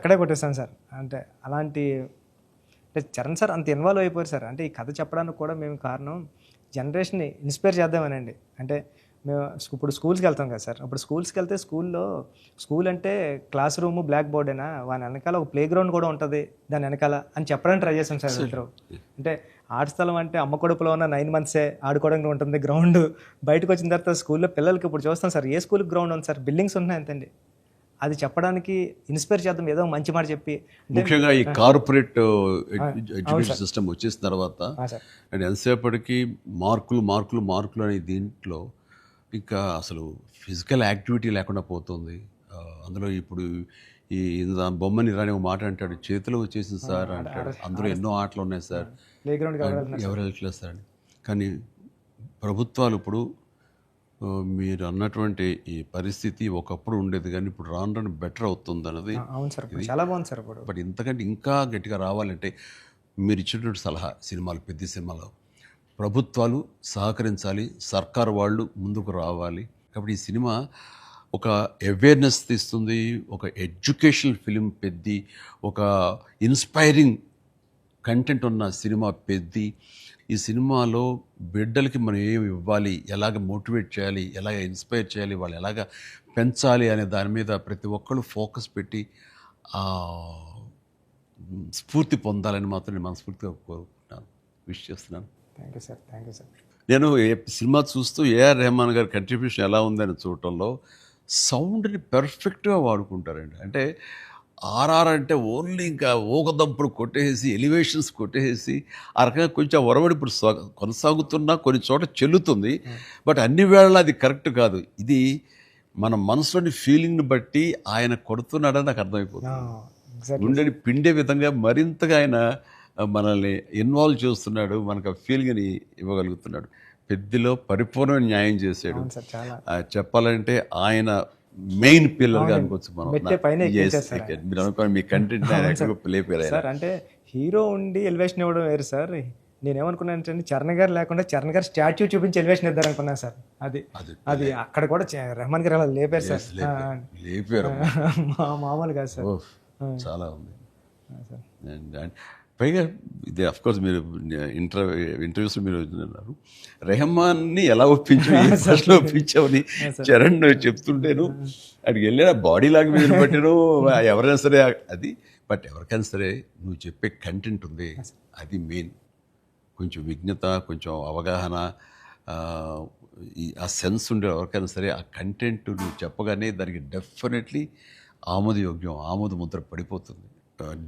అక్కడే కొట్టేస్తాను సార్. అంటే అలాంటి అంటే చరణ్ సార్ అంత ఇన్వాల్వ్ అయిపోయారు సార్. అంటే ఈ కథ చెప్పడానికి కూడా మేము కారణం జనరేషన్ని ఇన్స్పైర్ చేద్దామనండి. అంటే మేము ఇప్పుడు స్కూల్స్కి వెళ్తాం కదా సార్. అప్పుడు స్కూల్స్కి వెళ్తే స్కూల్ అంటే క్లాస్ రూము బ్లాక్ బోర్డేనా, వాని వెనకాల ఒక ప్లే గ్రౌండ్ కూడా ఉంటుంది దాని వెనకాల అని చెప్పడానికి ట్రై చేస్తాం సార్ ఇద్దరు. అంటే ఆట స్థలం అంటే అమ్మ కడుపులో ఉన్న 9 months ఆడుకోవడానికి ఉంటుంది గ్రౌండ్. బయటకు వచ్చిన తర్వాత స్కూల్లో పిల్లలకి ఇప్పుడు చూస్తాం సార్, ఏ స్కూల్కి గ్రౌండ్ ఉంది సార్, బిల్డింగ్స్ ఉన్నాయి అంతండి. అది చెప్పడానికి ఇన్స్పైర్ చేద్దాం, ఏదో మంచి మాట చెప్పి. ముఖ్యంగా ఈ కార్పొరేట్ ఎడ్యుకేషన్ సిస్టమ్ వచ్చేసిన తర్వాత అండ్ ఎంతసేపటికి మార్కులు అనే దీంట్లో ఇంకా అసలు ఫిజికల్ యాక్టివిటీ లేకుండా పోతుంది. అందులో ఇప్పుడు ఈ బొమ్మని రాని ఒక మాట అంటాడు, చేతిలో వచ్చేసింది సార్ అంటాడు. అందులో ఎన్నో ఆటలు ఉన్నాయి సార్, ఎవరు వెళ్ళట్లేదు సార్. కానీ ప్రభుత్వాలు ఇప్పుడు మీరు అన్నటువంటి ఈ పరిస్థితి ఒకప్పుడు ఉండేది కానీ ఇప్పుడు రాను బెటర్ అవుతుంది అన్నది. అవును సార్, చాలా బాగుంది సార్. బట్ ఇంతకంటే ఇంకా గట్టిగా రావాలంటే మీరు ఇచ్చినటువంటి సలహా, సినిమాలు పెద్ద సినిమాలు ప్రభుత్వాలు సహకరించాలి, సర్కారు వాళ్ళు ముందుకు రావాలి. కాబట్టి ఈ సినిమా ఒక అవేర్నెస్ తీస్తుంది, ఒక ఎడ్యుకేషనల్ ఫిలిం పెద్ది, ఒక ఇన్స్పైరింగ్ కంటెంట్ ఉన్న సినిమా పెద్ది. ఈ సినిమాలో బిడ్డలకి మనం ఏమి ఇవ్వాలి, ఎలాగ మోటివేట్ చేయాలి, ఎలాగ ఇన్స్పైర్ చేయాలి, వాళ్ళు ఎలాగ పెంచాలి అనే దాని మీద ప్రతి ఒక్కళ్ళు ఫోకస్ పెట్టి స్ఫూర్తి పొందాలని మాత్రం నేను మనస్ఫూర్తిగా కోరుకుంటున్నాను, విష్ చేస్తున్నాను. Thank you sir. నేను సినిమా చూస్తూ ఏఆర్ రెహమాన్ గారి కంట్రిబ్యూషన్ ఎలా ఉందని చూడటంలో సౌండ్ని పర్ఫెక్ట్గా వాడుకుంటారండి. అంటే ఆర్ఆర్ అంటే ఓన్లీ ఇంకా ఊగదంపుడు కొట్టేసి ఎలివేషన్స్ కొట్టేసి ఆ రకంగా కొంచెం ఒరవడి ఇప్పుడు కొనసాగుతున్నా కొన్ని చోట చెల్లుతుంది. బట్ అన్ని వేళలా అది కరెక్ట్ కాదు. ఇది మన మనసులోని ఫీలింగ్ని బట్టి ఆయన కొడుతున్నాడని నాకు అర్థమైపోతుంది. గుండెని పిండే విధంగా మరింతగా ఆయన మనల్ని ఇన్వాల్వ్ చేస్తున్నాడు, మనకు ఆ ఫీలింగ్ని ఇవ్వగలుగుతున్నాడు. పెద్దలో పరిపూర్ణ న్యాయం చేశాడు. చెప్పాలంటే ఆయన మెయిన్ పిల్లర్గా అనుకోవచ్చు మనం. మీరు అనుకోండి మీ కంటెంట్ సార్. అంటే హీరో ఉండి ఎలివేషన్ ఇవ్వడం వేరు సార్. నేనేమనుకున్నాను, చరణ్ గారు లేకుండా చరణ్ గారు స్టాచ్యూ చూపించి ఎలివేషన్ ఇద్దారు అనుకున్నాను సార్. అది అక్కడ కూడా రెహమాన్ గారు అలా లేపారు సార్. లేపారు మామూలు కాదు సార్, చాలా ఉంది. పైగా ఇది అఫ్కోర్స్ మీరు ఇంటర్వ్యూస్లో మీరు అన్నారు రెహమాన్ని ఎలా ఒప్పించావని చరణ్ చెప్తుంటేను అక్కడికి వెళ్ళిన బాడీ లాంగ్వేజ్ బట్టిను ఎవరైనా సరే అది. బట్ ఎవరికైనా సరే నువ్వు చెప్పే కంటెంట్ ఉంది, అది మెయిన్. కొంచెం విజ్ఞత, కొంచెం అవగాహన, ఆ సెన్స్ ఉండే ఎవరికైనా సరే ఆ కంటెంట్ నువ్వు చెప్పగానే దానికి డెఫినెట్లీ ఆమోదయోగ్యం, ఆమోద ముద్ర పడిపోతుంది.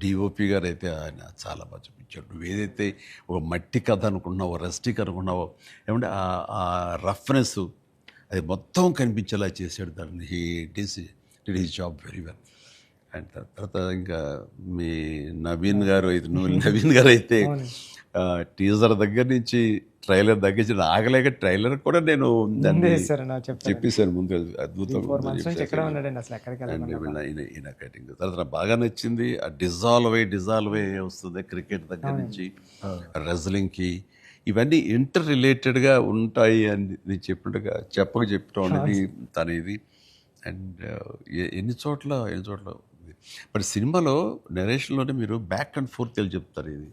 డిఓపి గారు అయితే ఆయన చాలా బాగా చూపించాడు. నువ్వు ఏదైతే ఒక మట్టి కథ అనుకుంటున్నావో, రస్టిక్ అనుకున్నావో, ఏమంటే ఆ రఫ్నెస్ అది మొత్తం కనిపించేలా చేశాడు. దాన్ని did his job very well. And తర్వాత ఇంకా మీ నవీన్ గారు అయితే టీజర్ దగ్గర నుంచి ట్రైలర్ దగ్గర నుంచి ఆగలేక ట్రైలర్ కూడా నేను చెప్పేశాను ముందు. అద్భుతం. ఈయన కటింగ్ తర్వాత నాకు బాగా నచ్చింది. ఆ డిజాల్వ్ అయ్యి వస్తుంది క్రికెట్ దగ్గర నుంచి రెజ్లింగ్కి. ఇవన్నీ ఇంటర్ రిలేటెడ్గా ఉంటాయి అని నేను చెప్పినట్టుగా చెప్పడం అనేది తన ఇది. అండ్ ఎన్ని చోట్ల బట్ సినిమాలో నెరేషన్లోనే మీరు బ్యాక్ అండ్ ఫోర్త్ చెప్తారు. ఇది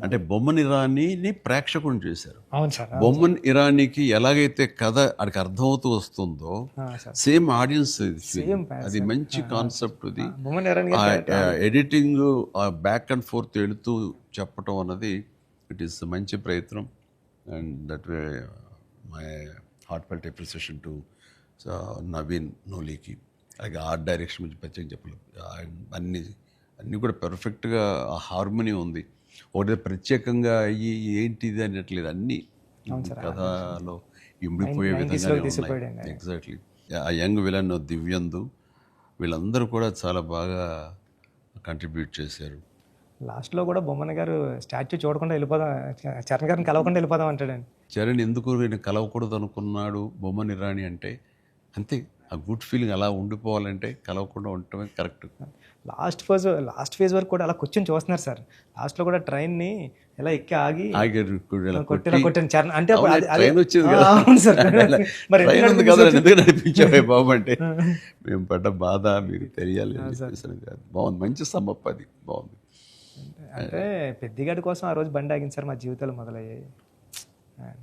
అంటే బొమ్మన్ ఇరానీని ప్రేక్షకుని చేశారు. బొమ్మన్ ఇరానీకి ఎలాగైతే కథ అక్కడికి అర్థమవుతూ వస్తుందో సేమ్ ఆడియన్స్ అది మంచి కాన్సెప్ట్. ఇది ఎడిటింగ్ బ్యాక్ అండ్ ఫోర్త్ వెళుతూ చెప్పటం అన్నది ఇట్ ఈస్ మంచి ప్రయత్నం. And that way my heart felt appreciation to Naveen నోలీకి. అలాగే ఆర్ట్ డైరెక్షన్ గురించి ప్రత్యేకంగా చెప్పలేదు. అన్నీ కూడా పర్ఫెక్ట్గా హార్మోనీ ఉంది. ఒకటి ప్రత్యేకంగా అయ్యి ఏంటిది అనట్లేదు, అన్నీ కథలో ఇమిడిపోయే విధంగా ఉన్నాయి. ఎగ్జాక్ట్లీ. ఆ యంగ్ విలన్ దివ్యందు వీళ్ళందరూ కూడా చాలా బాగా కంట్రిబ్యూట్ చేశారు. లాస్ట్లో కూడా బొమ్మన్ గారు స్టాచ్యూ చూడకుండా వెళ్ళిపోదాం, చరణ్ గారిని కలవకుండా వెళ్ళిపోదాం అంటాడండి. చరణ్ ఎందుకు కలవకూడదు అనుకున్నాడు బొమ్మన్ ఇరానీ అంటే అంతే. ఆ గుడ్ ఫీలింగ్ అలా ఉండిపోవాలంటే కలవకుండా ఉండటమే కరెక్ట్. లాస్ట్ ఫేజ్ వరకు కూడా అలా కూర్చొని చూస్తున్నారు సార్. లాస్ట్లో కూడా ట్రైన్ని ఎలా ఎక్కి ఆగి ఆగారు ఇలా కొట్టిన చరణ్ అంటే అప్పుడు ట్రైన్ వచ్చింది కదా, అవును సార్. మరి ట్రైన్ ఉంది కదా ఎందుకు నడిపించావే బాబు అంటే మేము పడ్డ బాధ మీకు తెలియాలి అని చెప్పేసి కాదు. బాగుంది, మంచి సమ్మప్ అది బాగుంది. అంటే పెద్దిగాడి కోసం ఆ రోజు బండి ఆగింది సార్. మా జీవితాలు మొదలయ్యాయి.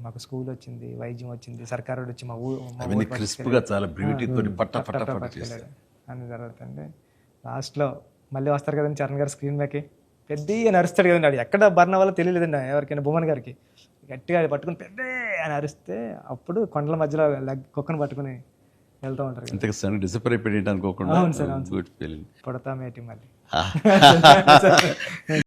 మాకు స్కూల్ వచ్చింది, వైద్యం వచ్చింది, సర్కారు వచ్చి మా అవన్నీ క్రిస్ప్గా చాలా బ్యూటీ తోటి పట్ట పట్ట పట్ట చేస్తారు అన్ని జరుగుతుంది. లాస్ట్లో మళ్ళీ వస్తారు కదండి చరణ్ గారు స్క్రీన్ మీదకి, పెద్దగా నరుస్తాడు కదండి. ఆడు ఎక్కడ బర్ణ వల్ల తెలియలేదండి ఎవరికైనా, భువన్ గారికి. గట్టిగా పట్టుకుని పెద్ద అని అరిస్తే అప్పుడు కొండల మధ్యలో కుక్కను పట్టుకుని వెళ్తూ ఉంటారు. ఇంతకు సన్ డిసప్పాయింట్ అయిపోయి అనుకోకుండా అవును సార్, గుడ్ ఫీలింగ్ పుడతామేటి మళ్ళీ